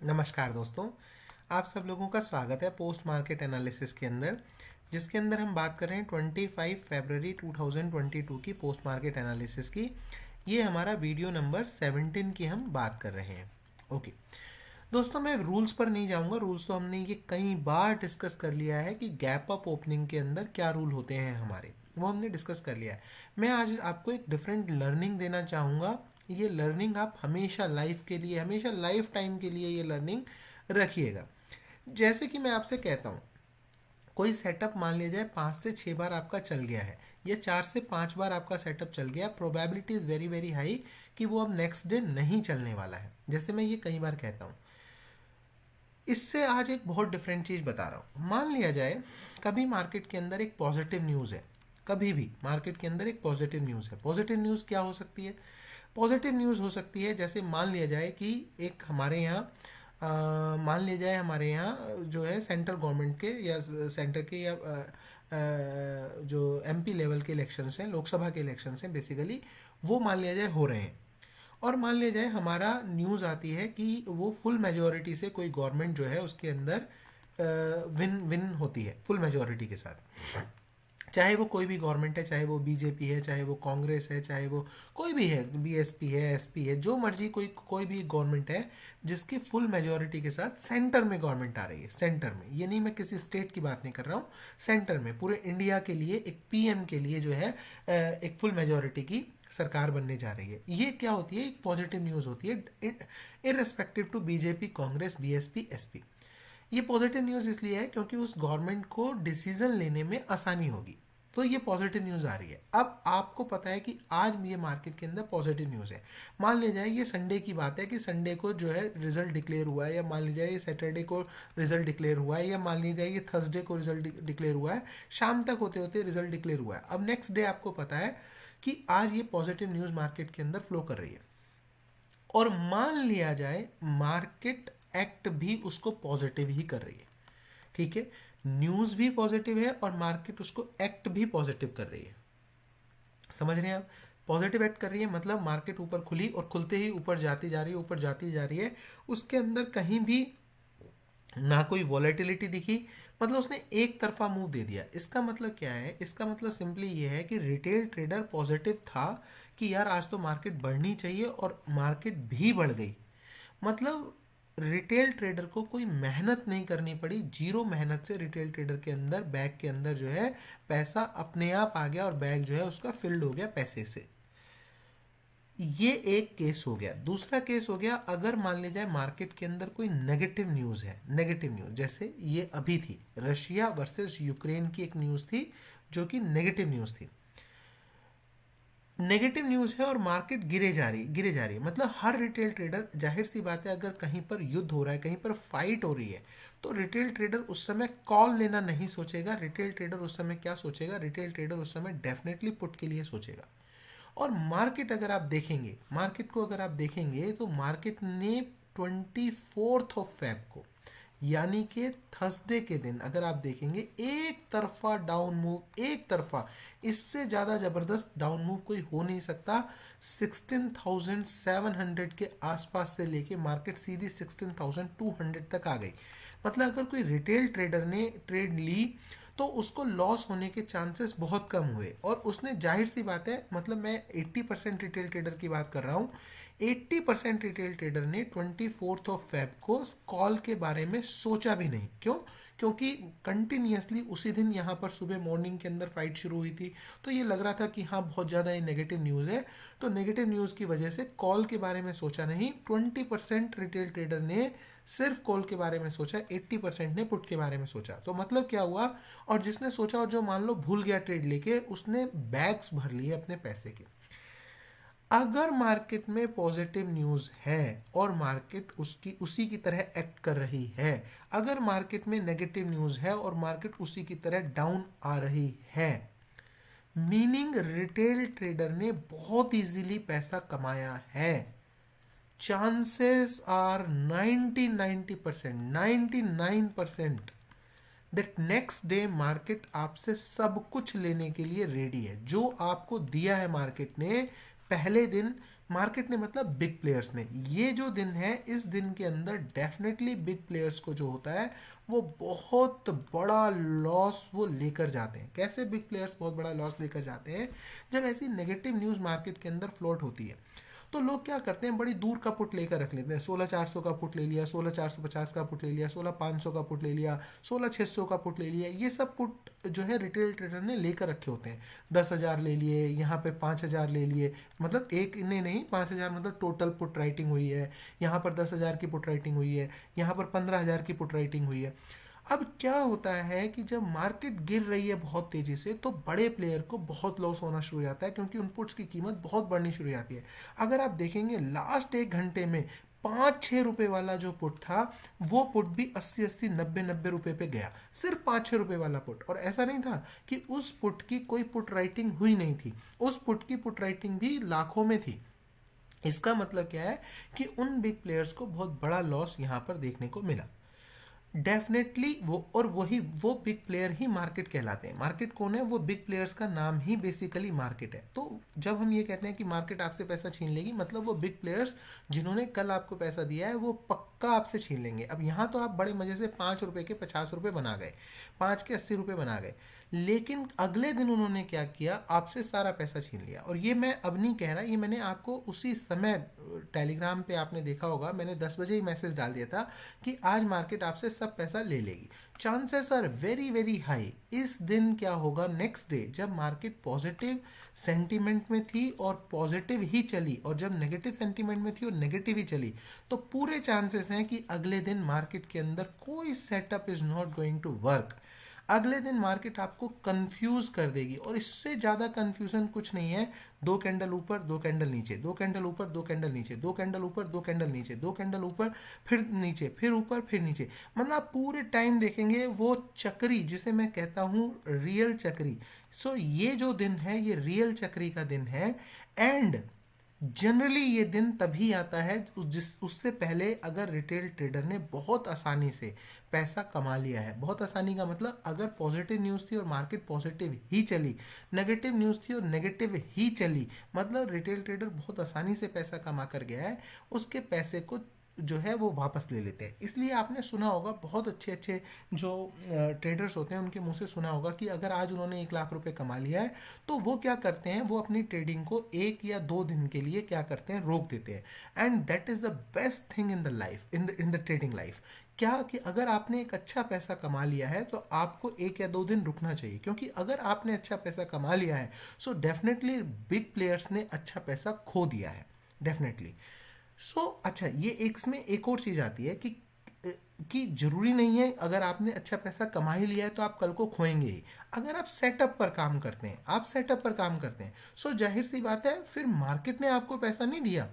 नमस्कार दोस्तों, आप सब लोगों का स्वागत है पोस्ट मार्केट एनालिसिस के अंदर, जिसके अंदर हम बात कर रहे हैं 25 फरवरी 2022 की पोस्ट मार्केट एनालिसिस की। ये हमारा वीडियो नंबर 17 की हम बात कर रहे हैं। ओके दोस्तों, मैं रूल्स पर नहीं जाऊंगा। रूल्स तो हमने ये कई बार डिस्कस कर लिया है कि गैप अप ओपनिंग के अंदर क्या रूल होते हैं हमारे, वो हमने डिस्कस कर लिया है। मैं आज आपको एक डिफरेंट लर्निंग देना चाहूँगा। ये लर्निंग आप हमेशा लाइफ के लिए, हमेशा लाइफ टाइम के लिए ये लर्निंग रखिएगा। जैसे कि मैं आपसे कहता हूँ, कोई सेटअप मान लिया जाए 5 से 6 बार आपका चल गया है या 4 से 5 बार आपका सेटअप चल गया, probability is very very high कि वो अब नेक्स्ट डे नहीं चलने वाला है। जैसे मैं ये कई बार कहता हूँ। इससे आज एक बहुत डिफरेंट चीज़ बता रहा हूँ। मान लिया जाए कभी मार्केट के अंदर एक पॉजिटिव न्यूज़ है, कभी भी मार्केट के अंदर एक पॉजिटिव न्यूज़ है। पॉजिटिव न्यूज़ क्या हो सकती है? पॉजिटिव न्यूज़ हो सकती है जैसे मान लिया जाए कि एक हमारे यहाँ मान लिया जाए हमारे यहाँ जो है सेंट्रल गवर्नमेंट के या सेंटर के या जो एमपी लेवल के इलेक्शंस हैं, लोकसभा के इलेक्शंस हैं बेसिकली, वो मान लिया जाए हो रहे हैं। और मान लिया जाए हमारा न्यूज़ आती है कि वो फुल मेजोरिटी से कोई गवर्नमेंट जो है उसके अंदर विन विन होती है फुल मेजोरिटी के साथ। चाहे वो कोई भी गवर्नमेंट है, चाहे वो बीजेपी है, चाहे वो कांग्रेस है, चाहे वो कोई भी है, बीएसपी है, एसपी है, जो मर्जी कोई कोई भी गवर्नमेंट है जिसकी फुल मेजोरिटी के साथ सेंटर में गवर्नमेंट आ रही है। सेंटर में, ये नहीं मैं किसी स्टेट की बात नहीं कर रहा हूँ, सेंटर में पूरे इंडिया के लिए एक पीएम के लिए जो है एक फुल मेजोरिटी की सरकार बनने जा रही है। ये क्या होती है? एक पॉजिटिव न्यूज़ होती है irrespective to BJP, Congress, BSP, SP. ये पॉजिटिव न्यूज़ इसलिए है क्योंकि उस गवर्नमेंट को डिसीजन लेने में आसानी होगी, तो ये पॉजिटिव न्यूज़ आ रही है। अब आपको पता है कि आज ये मार्केट के अंदर पॉजिटिव न्यूज़ है। मान लिया जाए ये संडे की बात है कि संडे को जो है रिजल्ट डिक्लेयर हुआ है, या मान लीजिए ये सैटरडे को रिजल्ट डिक्लेयर हुआ है, या मान लीजिए ये थर्सडे को रिजल्ट डिक्लेयर हुआ है, शाम तक होते होते रिजल्ट डिक्लेयर हुआ है। अब नेक्स्ट डे आपको पता है कि आज ये पॉजिटिव न्यूज़ मार्केट के अंदर फ्लो कर रही है, और मान लिया जाए मार्केट एक्ट भी उसको पॉजिटिव ही कर रही है। ठीक है, न्यूज़ भी पॉजिटिव है और मार्केट उसको एक्ट भी पॉजिटिव कर रही है। समझ रहे हैं आप? पॉजिटिव एक्ट कर रही है मतलब मार्केट ऊपर खुली और खुलते ही ऊपर जाती जा रही है, ऊपर जाती जा रही है। उसके अंदर कहीं भी ना कोई वॉलेटिलिटी दिखी, मतलब उसने एक तरफा मूव दे दिया। इसका मतलब क्या है? इसका मतलब सिंपली ये है कि रिटेल ट्रेडर पॉजिटिव था कि यार आज तो मार्केट बढ़नी चाहिए, और मार्केट भी बढ़ गई। मतलब रिटेल ट्रेडर को कोई मेहनत नहीं करनी पड़ी, जीरो मेहनत से रिटेल ट्रेडर के अंदर बैग के अंदर जो है पैसा अपने आप आ गया, और बैग जो है उसका फिल्ड हो गया पैसे से। ये एक केस हो गया। दूसरा केस हो गया, अगर मान लीजिए मार्केट के अंदर कोई नेगेटिव न्यूज़ है, नेगेटिव न्यूज़ जैसे ये अभी थी, रशिया वर्सेस यूक्रेन की एक न्यूज़ थी जो कि नेगेटिव न्यूज़ थी। नेगेटिव न्यूज़ है और मार्केट गिरे जा रही है। मतलब हर रिटेल ट्रेडर, जाहिर सी बात है, अगर कहीं पर युद्ध हो रहा है, कहीं पर फाइट हो रही है, तो रिटेल ट्रेडर उस समय कॉल लेना नहीं सोचेगा। रिटेल ट्रेडर उस समय क्या सोचेगा? रिटेल ट्रेडर उस समय डेफिनेटली पुट के लिए सोचेगा। और मार्केट अगर आप देखेंगे, मार्केट को अगर आप देखेंगे तो मार्केट ने 24 फेब को, यानी कि थर्सडे के दिन अगर आप देखेंगे, एक तरफा डाउन मूव, एक तरफा, इससे ज़्यादा ज़बरदस्त डाउन मूव कोई हो नहीं सकता। 16,700 के आसपास से लेके मार्केट सीधी 16,200 तक आ गई। मतलब अगर कोई रिटेल ट्रेडर ने ट्रेड ली तो उसको लॉस होने के चांसेस बहुत कम हुए, और उसने, जाहिर सी बात है, मतलब मैं 80% रिटेल ट्रेडर की बात कर रहा हूँ, 80% रिटेल ट्रेडर ने 24 फेब को कॉल के बारे में सोचा भी नहीं। क्यों? क्योंकि कंटिन्यूसली उसी दिन यहाँ पर सुबह मॉर्निंग के अंदर फाइट शुरू हुई थी, तो ये लग रहा था कि हाँ बहुत ज़्यादा ये नेगेटिव न्यूज़ है, तो नेगेटिव न्यूज़ की वजह से कॉल के बारे में सोचा नहीं। 20% रिटेल ट्रेडर ने सिर्फ कॉल के बारे में सोचा, 80% ने पुट के बारे में सोचा। तो मतलब क्या हुआ? और जिसने सोचा और जो मान लो भूल गया ट्रेड लेके, उसने बैग्स भर लिए अपने पैसे के। अगर मार्केट में पॉजिटिव न्यूज़ है और मार्केट उसकी उसी की तरह एक्ट कर रही है, अगर मार्केट में नेगेटिव न्यूज़ है और मार्केट उसी की तरह डाउन आ रही है, मीनिंग रिटेल ट्रेडर ने बहुत इजीली पैसा कमाया है। Chances are 90% 99% that next day market आपसे सब कुछ लेने के लिए रेडी है। जो आपको दिया है मार्केट ने पहले दिन, मार्केट ने मतलब बिग प्लेयर्स ने। ये जो दिन है, इस दिन के अंदर डेफिनेटली बिग प्लेयर्स को जो होता है वो बहुत बड़ा लॉस वो लेकर जाते हैं। कैसे बिग प्लेयर्स बहुत बड़ा लॉस लेकर जाते हैं? जब ऐसी नेगेटिव न्यूज़ मार्केट के अंदर फ्लोट होती है तो लोग क्या करते हैं, बड़ी दूर का पुट लेकर रख लेते हैं। 16,400 का पुट ले लिया, 16,450 का पुट ले लिया, 16,500 का पुट ले लिया, 16,600 का पुट ले लिया। ये सब पुट जो है रिटेल ट्रेडर ने लेकर रखे होते हैं। 10,000 ले लिए, यहाँ पे 5,000 ले लिए, मतलब एक ने नहीं, 5,000 मतलब टोटल पुट राइटिंग हुई है। यहाँ पर 10,000 की पुट राइटिंग हुई है, यहाँ पर 15,000 की पुट राइटिंग हुई है। अब क्या होता है कि जब मार्केट गिर रही है बहुत तेजी से तो बड़े प्लेयर को बहुत लॉस होना शुरू हो जाता है, क्योंकि उन पुट्स की कीमत बहुत बढ़नी शुरू हो जाती है। अगर आप देखेंगे लास्ट 1 घंटे में 5-6 रुपए वाला जो पुट था, वो पुट भी 80-80, 90-90 रुपए पे गया। सिर्फ 5-6 रुपए वाला पुट। और ऐसा नहीं था कि उस पुट की कोई पुट राइटिंग हुई नहीं थी, उस पुट की पुट राइटिंग भी लाखों में थी। इसका मतलब क्या है कि उन बिग प्लेयर्स को बहुत बड़ा लॉस यहाँ पर देखने को मिला। डेफिनेटली वो, और वही वो बिग प्लेयर ही मार्केट कहलाते हैं। मार्केट कौन है? वो बिग प्लेयर्स का नाम ही बेसिकली मार्केट है। तो जब हम ये कहते हैं कि मार्केट आपसे पैसा छीन लेगी, मतलब वो बिग प्लेयर्स जिन्होंने कल आपको पैसा दिया है वो पक्का आपसे छीन लेंगे। अब यहाँ तो आप बड़े मजे से 5 रुपए के 50 रुपए बना गए, 5 के 80 रुपए बना गए, लेकिन अगले दिन उन्होंने क्या किया, आपसे सारा पैसा छीन लिया। और ये मैं अब नहीं कह रहा, ये मैंने आपको उसी समय टेलीग्राम पे आपने देखा होगा, मैंने 10 बजे ही मैसेज डाल दिया था कि आज मार्केट आपसे सब पैसा ले लेगी। Chances are very very high. इस दिन क्या होगा, नेक्स्ट डे जब मार्केट पॉजिटिव सेंटीमेंट में थी और पॉजिटिव ही चली, और जब नेगेटिव सेंटीमेंट में थी और नेगेटिव ही चली, तो पूरे चांसेस हैं कि अगले दिन मार्केट के अंदर कोई setup is not going to work. अगले दिन मार्केट आपको कंफ्यूज कर देगी, और इससे ज़्यादा कंफ्यूजन कुछ नहीं है। 2 कैंडल ऊपर, 2 कैंडल नीचे, 2 कैंडल ऊपर, 2 कैंडल नीचे, 2 कैंडल ऊपर, 2 कैंडल नीचे, 2 कैंडल ऊपर, फिर नीचे, फिर ऊपर, फिर नीचे। मतलब आप पूरे टाइम देखेंगे वो चक्री, जिसे मैं कहता हूँ रियल चक्री। सो ये जो दिन है ये रियल चक्री का दिन है। एंड जनरली ये दिन तभी आता है उससे पहले अगर रिटेल ट्रेडर ने बहुत आसानी से पैसा कमा लिया है। बहुत आसानी का मतलब, अगर पॉजिटिव न्यूज़ थी और मार्केट पॉजिटिव ही चली, नेगेटिव न्यूज़ थी और नेगेटिव ही चली, मतलब रिटेल ट्रेडर बहुत आसानी से पैसा कमा कर गया है, उसके पैसे को जो है वो वापस ले लेते हैं। इसलिए आपने सुना होगा, बहुत अच्छे अच्छे जो ट्रेडर्स होते हैं उनके मुंह से सुना होगा कि अगर आज उन्होंने 1 लाख रुपए कमा लिया है तो वो क्या करते हैं, वो अपनी ट्रेडिंग को 1 या 2 दिन के लिए क्या करते हैं, रोक देते हैं। And that is the best thing in the life, in the trading life. क्या कि अगर आपने एक अच्छा पैसा कमा लिया है तो आपको 1 या 2 दिन रुकना चाहिए, क्योंकि अगर आपने अच्छा पैसा कमा लिया है सो डेफिनेटली बिग प्लेयर्स ने अच्छा पैसा खो दिया है, डेफिनेटली। अच्छा, ये इसमें एक और चीज़ आती है कि जरूरी नहीं है अगर आपने अच्छा पैसा कमा ही लिया है तो आप कल को खोएंगे ही। अगर आप सेटअप पर काम करते हैं, जाहिर सी बात है फिर मार्केट ने आपको पैसा नहीं दिया,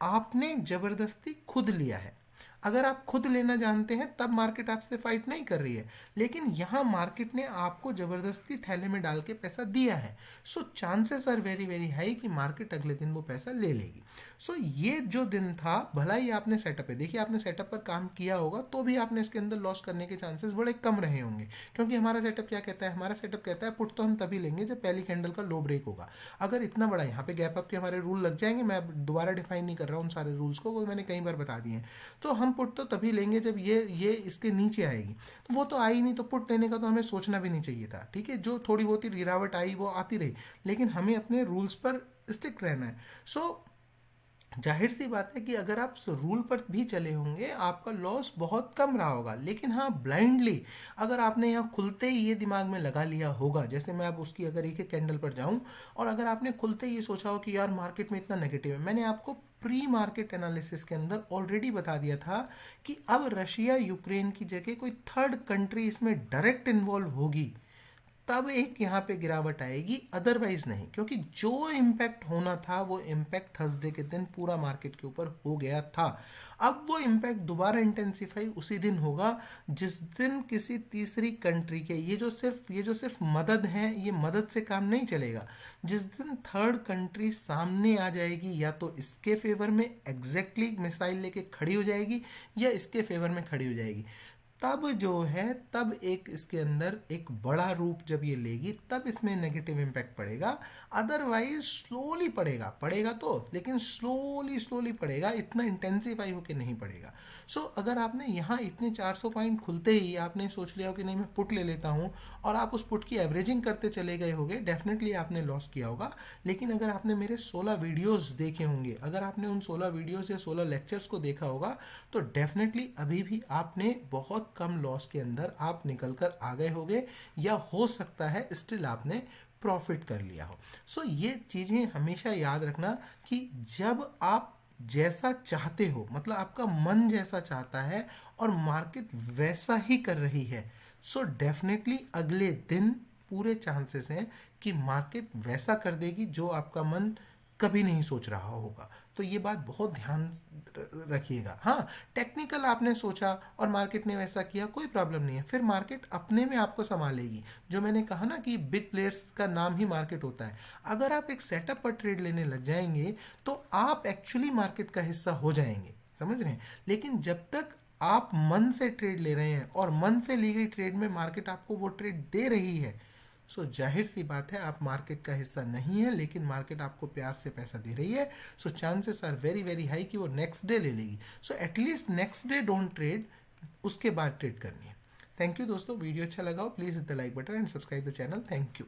आपने जबरदस्ती खुद लिया है। अगर आप खुद लेना जानते हैं तब मार्केट आपसे फाइट नहीं कर रही है, लेकिन यहाँ मार्केट ने आपको जबरदस्ती थैले में डाल के पैसा दिया है। So chances are very very high कि मार्केट अगले दिन वो पैसा ले लेगी। सो ये जो दिन था, भला ही आपने सेटअप है, देखिए आपने सेटअप पर काम किया होगा तो भी आपने इसके अंदर लॉस करने के चांसेस बड़े कम रहे होंगे, क्योंकि हमारा सेटअप क्या कहता है, हमारा सेटअप कहता है पुट तो हम तभी लेंगे जब पहली कैंडल का लो ब्रेक होगा। अगर इतना बड़ा यहाँ पे गैप अप के हमारे रूल लग जाएंगे, मैं दोबारा डिफाइन नहीं कर रहा हूँ उन सारे रूल्स को, वो मैंने कई बार बता दिए हैं। तो हम पुट तो तभी लेंगे जब ये इसके नीचे आएगी। तो वो तो आई नहीं, तो पुट लेने का तो हमें सोचना भी नहीं चाहिए था। ठीक है, जो थोड़ी बहुत ही गिरावट आई वो आती रही, लेकिन हमें अपने रूल्स पर स्टिक रहना है। सो जाहिर सी बात है कि अगर आप रूल पर भी चले होंगे आपका लॉस बहुत कम रहा होगा। लेकिन हाँ, ब्लाइंडली अगर आपने यहाँ खुलते ही ये दिमाग में लगा लिया होगा, जैसे मैं अब उसकी अगर एक एक कैंडल पर जाऊँ, और अगर आपने खुलते ही ये सोचा हो कि यार मार्केट में इतना नेगेटिव है, मैंने आपको प्री मार्केट एनालिसिस के अंदर ऑलरेडी बता दिया था कि अब रशिया यूक्रेन की जगह कोई थर्ड कंट्री इसमें डायरेक्ट इन्वॉल्व होगी तब एक यहाँ पे गिरावट आएगी, अदरवाइज नहीं। क्योंकि जो इम्पैक्ट होना था वो इम्पैक्ट थर्सडे के दिन पूरा मार्केट के ऊपर हो गया था। अब वो इम्पैक्ट दोबारा इंटेंसिफाई उसी दिन होगा जिस दिन किसी तीसरी कंट्री के, ये जो सिर्फ मदद है, ये मदद से काम नहीं चलेगा। जिस दिन थर्ड कंट्री सामने आ जाएगी, या तो इसके फेवर में एग्जैक्टली मिसाइल लेके खड़ी हो जाएगी या इसके फेवर में खड़ी हो जाएगी, तब जो है, तब एक इसके अंदर एक बड़ा रूप जब ये लेगी तब इसमें नेगेटिव इम्पैक्ट पड़ेगा। अदरवाइज स्लोली पड़ेगा, पड़ेगा तो, लेकिन स्लोली स्लोली पड़ेगा, इतना इंटेंसिफाई होके नहीं पड़ेगा। सो अगर आपने यहाँ इतने 400 पॉइंट खुलते ही आपने सोच लिया हो कि नहीं मैं पुट ले लेता हूँ, और आप उस पुट की एवरेजिंग करते चले गए होगे, डेफिनेटली आपने लॉस किया होगा। लेकिन अगर आपने मेरे 16 वीडियोस देखे होंगे, अगर आपने उन 16 वीडियोस या 16 लेक्चर्स को देखा होगा, तो डेफिनेटली अभी भी आपने बहुत कम लॉस के अंदर आप निकल कर आ गए होगे, या हो सकता है स्टिल आपने प्रॉफिट कर लिया हो। सो ये चीज़ें हमेशा याद रखना कि जब आप जैसा चाहते हो, मतलब आपका मन जैसा चाहता है और मार्केट वैसा ही कर रही है, सो डेफिनेटली अगले दिन पूरे चांसेस हैं कि मार्केट वैसा कर देगी जो आपका मन कभी नहीं सोच रहा होगा। तो ये बात बहुत ध्यान रखिएगा। हाँ, टेक्निकल आपने सोचा और मार्केट ने वैसा किया, कोई प्रॉब्लम नहीं है, फिर मार्केट अपने में आपको संभालेगी। जो मैंने कहा ना कि बिग प्लेयर्स का नाम ही मार्केट होता है। अगर आप एक सेटअप पर ट्रेड लेने लग जाएंगे तो आप एक्चुअली मार्केट का हिस्सा हो जाएंगे, समझ रहे हैं। लेकिन जब तक आप मन से ट्रेड ले रहे हैं और मन से ली गई ट्रेड में मार्केट आपको वो ट्रेड दे रही है, सो जाहिर सी बात है आप मार्केट का हिस्सा नहीं है, लेकिन मार्केट आपको प्यार से पैसा दे रही है। So chances are very very high कि वो नेक्स्ट डे ले लेगी। So at least next day don't trade, उसके बाद ट्रेड करनी है। थैंक यू दोस्तों, वीडियो अच्छा लगा हो please hit the like button and subscribe the channel. Thank you.